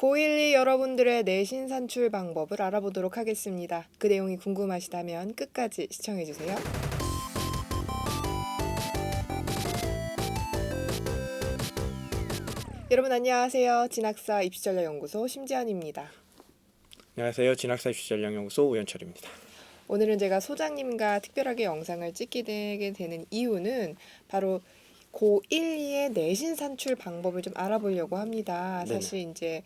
고1 여러분들의 내신 산출 방법을 알아보도록 하겠습니다. 그 내용이 궁금하시다면 끝까지 시청해주세요. 여러분 안녕하세요. 진학사 입시전략연구소 심지연입니다. 안녕하세요. 진학사 입시전략연구소 우현철입니다. 오늘은 제가 소장님과 특별하게 영상을 찍게 되는 이유는 바로 고1, 2의 내신 산출 방법을 좀 알아보려고 합니다. 네네. 사실 이제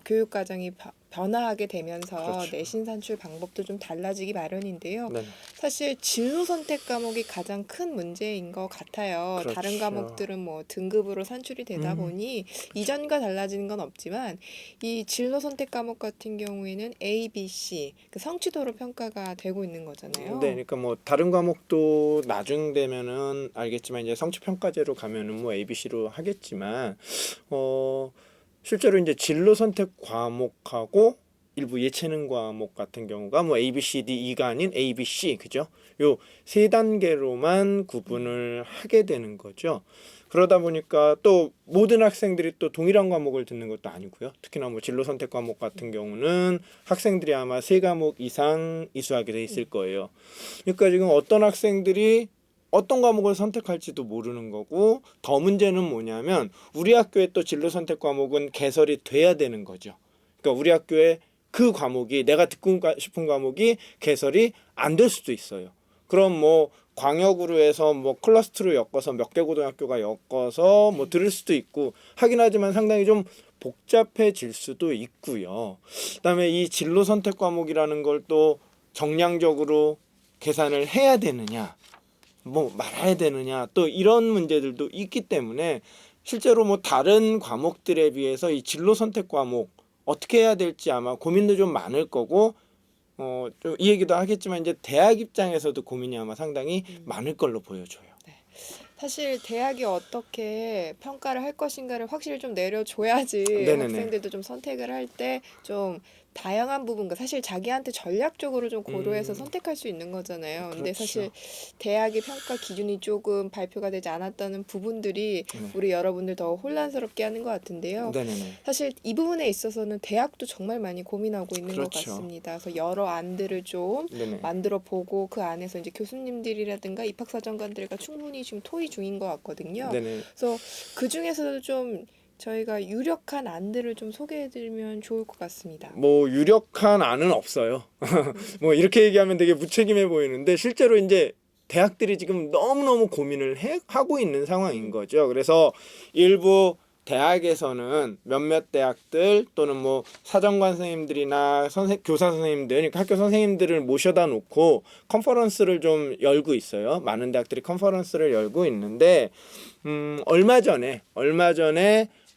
교육 과정이 변화하게 되면서 그렇죠. 내신 산출 방법도 좀 달라지기 마련인데요. 네. 사실 진로 선택 과목이 가장 큰 문제인 것 같아요. 그렇죠. 다른 과목들은 뭐 등급으로 산출이 되다 보니 이전과 달라지는 건 없지만 이 진로 선택 과목 같은 경우에는 A, B, C 그 성취도로 평가가 되고 있는 거잖아요. 네, 그러니까 뭐 다른 과목도 나중 되면은 알겠지만 이제 성취 평가제로 가면은 뭐 A, B, C로 하겠지만 실제로 이제 진로 선택 과목하고 일부 예체능 과목 같은 경우가 뭐 A, B, C, D, E가 아닌 A, B, C 그죠? 요 세 단계로만 구분을 하게 되는 거죠. 그러다 보니까 또 모든 학생들이 또 동일한 과목을 듣는 것도 아니고요. 특히나 뭐 진로 선택 과목 같은 경우는 학생들이 아마 3과목 이상 이수하게 돼 있을 거예요. 그러니까 지금 어떤 학생들이 어떤 과목을 선택할지도 모르는 거고, 더 문제는 뭐냐면 우리 학교에 또 진로 선택 과목은 개설이 돼야 되는 거죠. 그러니까 우리 학교에 그 과목이 내가 듣고 싶은 과목이 개설이 안 될 수도 있어요. 그럼 뭐 광역으로 해서 뭐 클러스터로 엮어서 몇 개 고등학교가 엮어서 뭐 들을 수도 있고 하긴 하지만 상당히 좀 복잡해질 수도 있고요. 그다음에 이 진로 선택 과목이라는 걸 또 정량적으로 계산을 해야 되느냐, 뭐 말아야 되느냐, 또 이런 문제들도 있기 때문에 실제로 뭐 다른 과목들에 비해서 이 진로 선택 과목 어떻게 해야 될지 아마 고민도 좀 많을 거고, 좀 이 얘기도 하겠지만 이제 대학 입장에서도 고민이 아마 상당히 많을 걸로 보여져요. 사실 대학이 어떻게 평가를 할 것인가를 확실히 좀 내려줘야지 네네네. 학생들도 좀 선택을 할 때 좀 다양한 부분과 사실 자기한테 전략적으로 좀 고려해서 선택할 수 있는 거잖아요. 근데 그렇죠. 사실 대학의 평가 기준이 조금 발표가 되지 않았다는 부분들이 네. 우리 여러분들 더 혼란스럽게 하는 것 같은데요. 네네네. 사실 이 부분에 있어서는 대학도 정말 많이 고민하고 있는 것 그렇죠. 같습니다. 그래서 여러 안들을 좀 네네. 만들어 보고 그 안에서 이제 교수님들이라든가 입학사정관들과 충분히 지금 토의 중인 것 같거든요. 네네. 그래서 그 중에서도 좀 저희가 유력한 안들을 좀 소개해드리면 좋을 것 같습니다. 뭐 유력한 안은 없어요. 뭐 이렇게 얘기하면 되게 무책임해 보이는데 실제로 이제 대학들이 지금 너무너무 고민을 하고 있는 상황인 거죠. 그래서 일부 대학에서는 몇몇 대학들 또는 뭐 사정관 선생님들이나 교사 선생님들, 그러니까 학교 선생님들을 모셔다 놓고 컨퍼런스를 좀 열고 있어요. 많은 대학들이 컨퍼런스를 열고 있는데 얼마 전에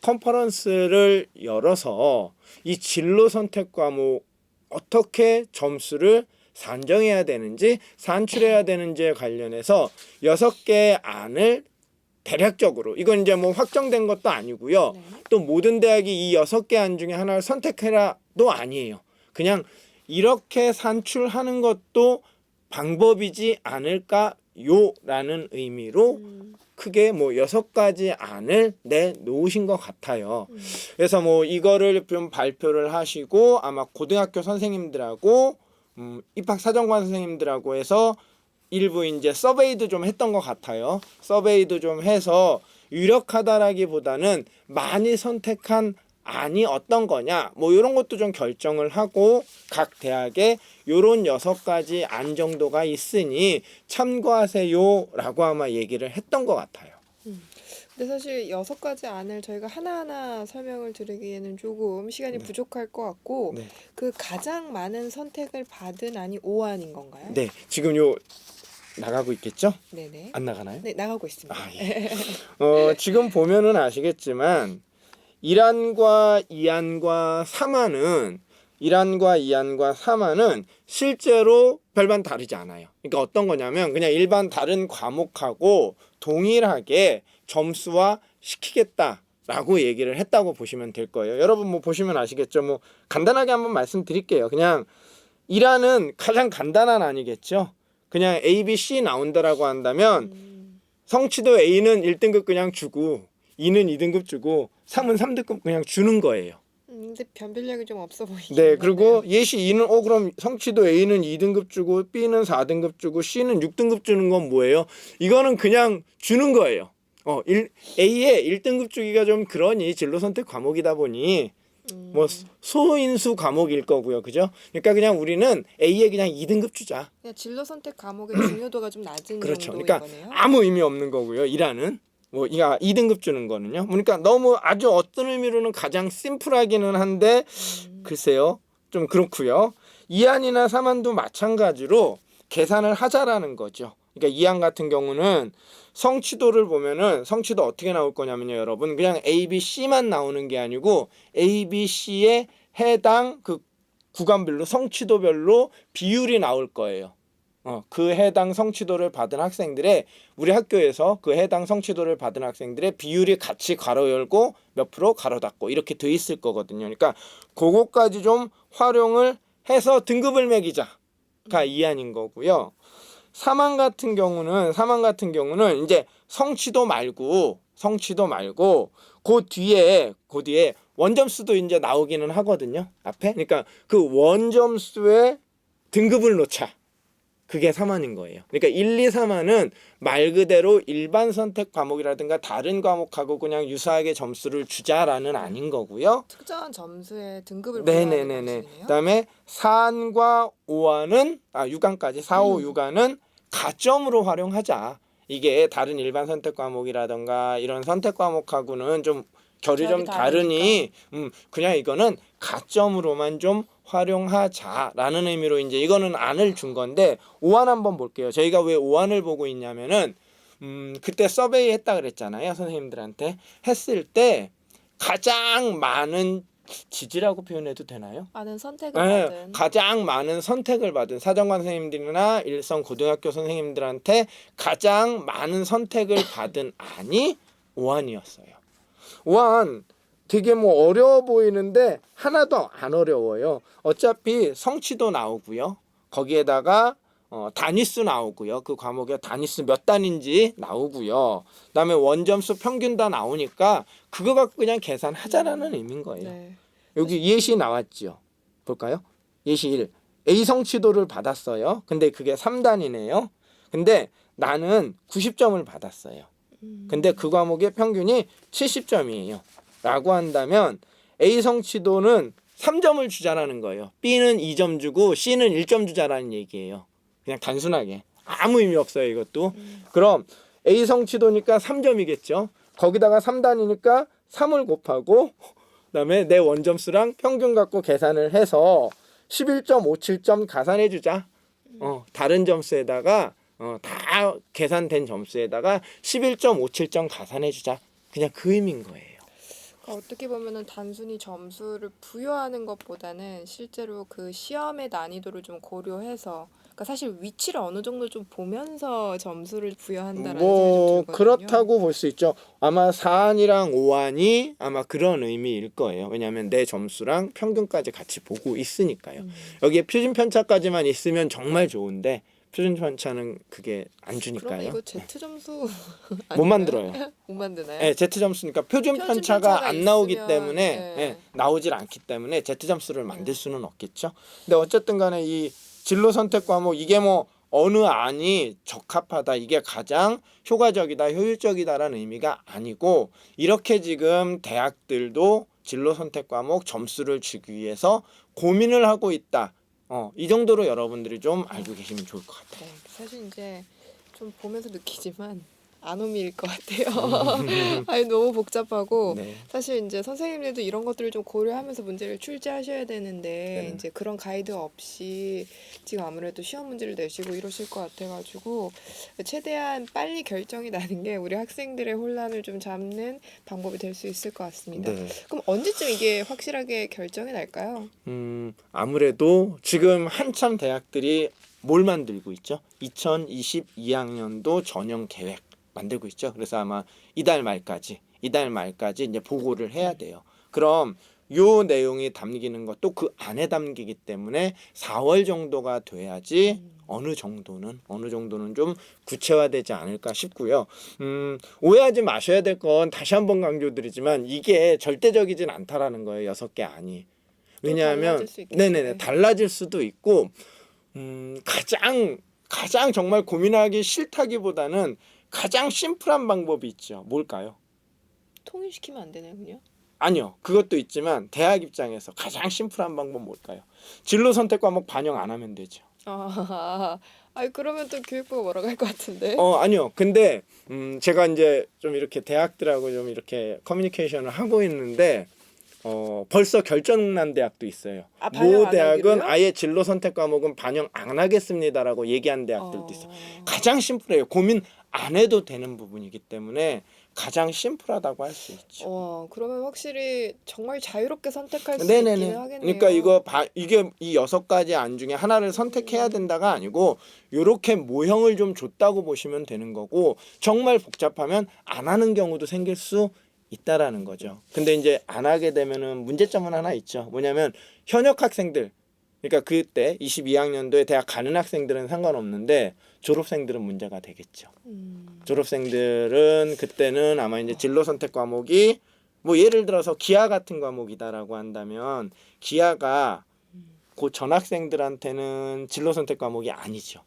컨퍼런스를 열어서 이 진로 선택 과목 어떻게 점수를 산정해야 되는지 산출해야 되는지에 관련해서 6개의 안을 대략적으로, 이건 이제 뭐 확정된 것도 아니고요. 네. 또 모든 대학이 이 6개 안 중에 하나를 선택해라도 아니에요. 그냥 이렇게 산출하는 것도 방법이지 않을까요라는 의미로 크게 뭐 6가지 안을 내놓으신 것 같아요. 그래서 뭐 이거를 좀 발표를 하시고 아마 고등학교 선생님들하고 입학사정관 선생님들하고 해서 일부 이제 서베이도 좀 했던 것 같아요. 서베이도 좀 해서 유력하다라기보다는 많이 선택한 안이 어떤 거냐, 뭐 이런 것도 좀 결정을 하고 각 대학에 요런 6가지 안 정도가 있으니 참고하세요라고 아마 얘기를 했던 것 같아요. 근데 사실 6가지 안을 저희가 하나하나 설명을 드리기에는 조금 시간이 부족할 것 같고 네. 그 가장 많은 선택을 받은 안이 5안인 건가요? 네, 지금 요 나가고 있겠죠? 네네. 안 나가나요? 네, 나가고 있습니다. 아, 예. 지금 보면은 아시겠지만 1안과 2안과 3안은 1안과 2안과 3안은 실제로 별반 다르지 않아요. 그러니까 어떤 거냐면 그냥 일반 다른 과목하고 동일하게 점수화 시키겠다라고 얘기를 했다고 보시면 될 거예요. 여러분 뭐 보시면 아시겠죠? 뭐 간단하게 한번 말씀드릴게요. 그냥 1안은 가장 간단한 안이겠죠. 그냥 A, B, C 나온다라고 한다면 성취도 A는 1등급 그냥 주고 2는 2등급 주고 3은 3등급 그냥 주는 거예요. 근데 변별력이 좀 없어 보이긴 네, 하네요. 그리고 예시 2는 그럼 성취도 A는 2등급 주고 B는 4등급 주고 C는 6등급 주는 건 뭐예요? 이거는 그냥 주는 거예요. A에 1등급 주기가 좀 그러니 진로 선택 과목이다 보니 뭐 소인수 과목일 거고요. 그죠? 그러니까 그냥 우리는 A에 그냥 2등급 주자. 그냥 진로 선택 과목의 중요도가 좀 낮은 그렇죠. 정도인 그러니까 거네요. 아무 의미 없는 거고요. 이라는 뭐 이가 2등급 주는 거는요. 그러니까 너무 아주 어떤 의미로는 가장 심플하기는 한데 글쎄요. 좀 그렇고요. 2안이나 3안도 마찬가지로 계산을 하자라는 거죠. 그러니까 2안 같은 경우는 성취도를 보면은 성취도 어떻게 나올 거냐면요, 여러분. 그냥 A, B, C만 나오는 게 아니고 A, B, C에 해당 그 구간별로 성취도별로 비율이 나올 거예요. 그 해당 성취도를 받은 학생들의 우리 학교에서 그 해당 성취도를 받은 학생들의 비율이 같이 괄호 열고 몇 프로 괄호 닫고 이렇게 돼 있을 거거든요. 그러니까 그거까지 좀 활용을 해서 등급을 매기자가 이안인 거고요. 3안 같은 경우는 이제 성취도 말고 그 뒤에 원점수도 이제 나오기는 하거든요. 앞에. 그러니까 그 원점수에 등급을 놓자. 그게 3안인 거예요. 그러니까 1, 2, 3안은 말 그대로 일반 선택 과목이라든가 다른 과목하고 그냥 유사하게 점수를 주자라는 아닌 거고요. 특정한 점수에 등급을 부여하는 네네네네. 방식이네요. 그다음에 4안과 5안은 6안까지 4, 5, 6안은 가점으로 활용하자. 이게 다른 일반 선택 과목이라든가 이런 선택 과목하고는 좀 결이 좀 다르니 그냥 이거는 가점으로만 좀 활용하자라는 의미로 이제 이거는 안을 준 건데 5안 한번 볼게요. 저희가 왜 5안을 보고 있냐면은 그때 서베이 했다 그랬잖아요. 선생님들한테 했을 때 가장 많은 지지라고 표현해도 되나요? 많은 선택을 네, 받은 가장 많은 선택을 받은 사정관 선생님들이나 일선 고등학교 선생님들한테 가장 많은 선택을 받은 안이 5안이었어요. 5안 되게 뭐 어려워 보이는데 하나도 안 어려워요. 어차피 성취도 나오고요. 거기에다가 단위수 나오고요. 그 과목에 단위수 몇 단인지 나오고요. 그다음에 원점수 평균 다 나오니까 그거 갖고 그냥 계산하자라는 의미인 거예요. 네. 여기 예시 나왔죠. 볼까요? 예시 1. A 성취도를 받았어요. 근데 그게 3단이네요. 근데 나는 90점을 받았어요. 근데 그 과목의 평균이 70점이에요. 라고 한다면 A 성취도는 3점을 주자라는 거예요. B는 2점 주고 C는 1점 주자라는 얘기예요. 그냥 단순하게. 아무 의미 없어요, 이것도. 그럼 A 성취도니까 3점이겠죠. 거기다가 3단이니까 3을 곱하고 그다음에 내 원점수랑 평균 갖고 계산을 해서 11.57점 가산해 주자. 다른 점수에다가 다 계산된 점수에다가 11.57점 가산해 주자. 그냥 그 의미인 거예요. 그러니까 어떻게 보면은 단순히 점수를 부여하는 것보다는 실제로 그 시험의 난이도를 좀 고려해서 그러니까 사실 위치를 어느 정도 좀 보면서 점수를 부여한다라는 생각이 좀 들거든요. 그렇다고 볼 수 있죠. 아마 4안이랑 5안이 아마 그런 의미일 거예요. 왜냐하면 내 점수랑 평균까지 같이 보고 있으니까요. 여기에 표준 편차까지만 있으면 정말 좋은데 표준 편차는 그게 안 그러면 주니까요. 이거 Z 점수 못 아닌가요? 만들어요. 못 만드나요? 네, Z 점수니까 표준 표준 편차가 편차가 안 나오기 있으면, 때문에 네. 나오질 않기 때문에 Z 점수를 만들 수는 없겠죠. 근데 어쨌든 간에 이 진로 선택 과목 이게 뭐 어느 안이 적합하다 이게 가장 효과적이다 효율적이다라는 의미가 아니고 이렇게 지금 대학들도 진로 선택 과목 점수를 주기 위해서 고민을 하고 있다. 이 정도로 여러분들이 좀 알고 계시면 좋을 것 같아요. 네, 사실 이제 좀 보면서 느끼지만 아노미일 것 같아요. 아니 너무 복잡하고 네. 사실 이제 선생님들도 이런 것들을 좀 고려하면서 문제를 출제하셔야 되는데 네. 이제 그런 가이드 없이 지금 아무래도 시험 문제를 내시고 이러실 것 같아가지고 최대한 빨리 결정이 나는 게 우리 학생들의 혼란을 좀 잡는 방법이 될 수 있을 것 같습니다. 네. 그럼 언제쯤 이게 확실하게 결정이 날까요? 아무래도 지금 한참 대학들이 뭘 만들고 있죠? 2022학년도 전형 계획 만들고 있죠. 그래서 아마 이달 말까지 이제 보고를 해야 돼요. 그럼 요 내용이 담기는 것도 그 안에 담기기 때문에 4월 정도가 돼야지 어느 정도는 좀 구체화되지 않을까 싶고요. 오해하지 마셔야 될 건 다시 한번 강조드리지만 이게 절대적이진 않다라는 거예요. 6개 안이. 왜냐하면 달라질 수 있겠어요. 네네네 달라질 수도 있고 가장 정말 고민하기 싫다기보다는 가장 심플한 방법이 있죠. 뭘까요? 통일시키면 안 되나요, 그냥? 아니요. 그것도 있지만 대학 입장에서 가장 심플한 방법 뭘까요? 진로 선택 과목 반영 안 하면 되죠. 아니 그러면 또 교육부가 뭐라고 할 것 같은데? 아니요. 근데 제가 이제 좀 이렇게 대학들하고 좀 이렇게 커뮤니케이션을 하고 있는데 벌써 결정난 대학도 있어요. 반영 모 안 대학은 하기로요? 아예 진로 선택 과목은 반영 안 하겠습니다라고 얘기한 대학들도 있어요. 어. 가장 심플해요. 고민 안 해도 되는 부분이기 때문에 가장 심플하다고 할 수 있죠. 그러면 확실히 정말 자유롭게 선택할 수 네네네. 있기는 하겠네요. 그러니까 이게 이 6가지 안 중에 하나를 선택해야 된다가 아니고 요렇게 모형을 좀 줬다고 보시면 되는 거고 정말 복잡하면 안 하는 경우도 생길 수 있다라는 거죠. 근데 이제 안 하게 되면은 문제점은 하나 있죠. 뭐냐면 현역 학생들 그러니까 그때 22학년도에 대학 가는 학생들은 상관없는데 졸업생들은 문제가 되겠죠. 졸업생들은 그때는 아마 이제 진로 선택 과목이 뭐 예를 들어서 기하 같은 과목이다라고 한다면 기하가 그 전학생들한테는 진로 선택 과목이 아니죠.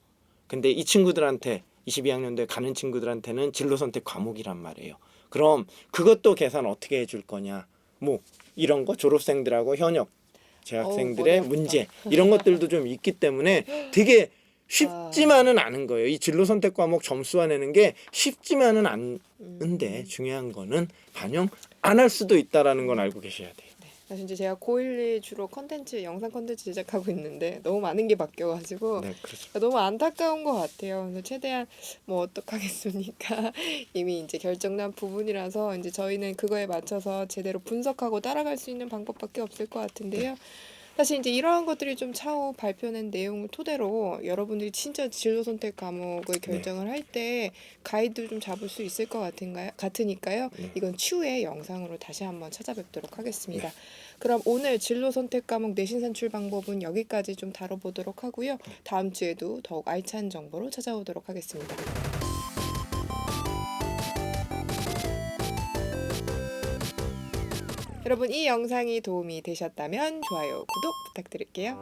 근데 이 친구들한테 22학년도에 가는 친구들한테는 진로 선택 과목이란 말이에요. 그럼 그것도 계산 어떻게 해줄 거냐? 뭐 이런 거 졸업생들하고 현역 재학생들의 어렵다. 문제 이런 것들도 좀 있기 때문에 되게 쉽지만은 않은 거예요. 이 진로 선택 과목 점수화 내는 게 쉽지만은 않은데 중요한 거는 반영 안 할 수도 있다라는 건 알고 계셔야 돼요. 사실 이제 제가 고1이 주로 영상 컨텐츠 제작하고 있는데 너무 많은 게 바뀌어가지고 네, 그렇죠. 너무 안타까운 것 같아요. 그래서 최대한 뭐 어떡하겠습니까? 이미 이제 결정난 부분이라서 이제 저희는 그거에 맞춰서 제대로 분석하고 따라갈 수 있는 방법밖에 없을 것 같은데요. 사실 이제 이러한 것들이 좀 차후 발표된 내용을 토대로 여러분들이 진짜 진로 선택 과목을 결정을 할 때 가이드 좀 잡을 수 있을 것 같으니까요. 이건 추후에 영상으로 다시 한번 찾아뵙도록 하겠습니다. 그럼 오늘 진로 선택 과목 내신 산출 방법은 여기까지 좀 다뤄보도록 하고요. 다음 주에도 더욱 알찬 정보로 찾아오도록 하겠습니다. 여러분 이 영상이 도움이 되셨다면 좋아요, 구독 부탁드릴게요.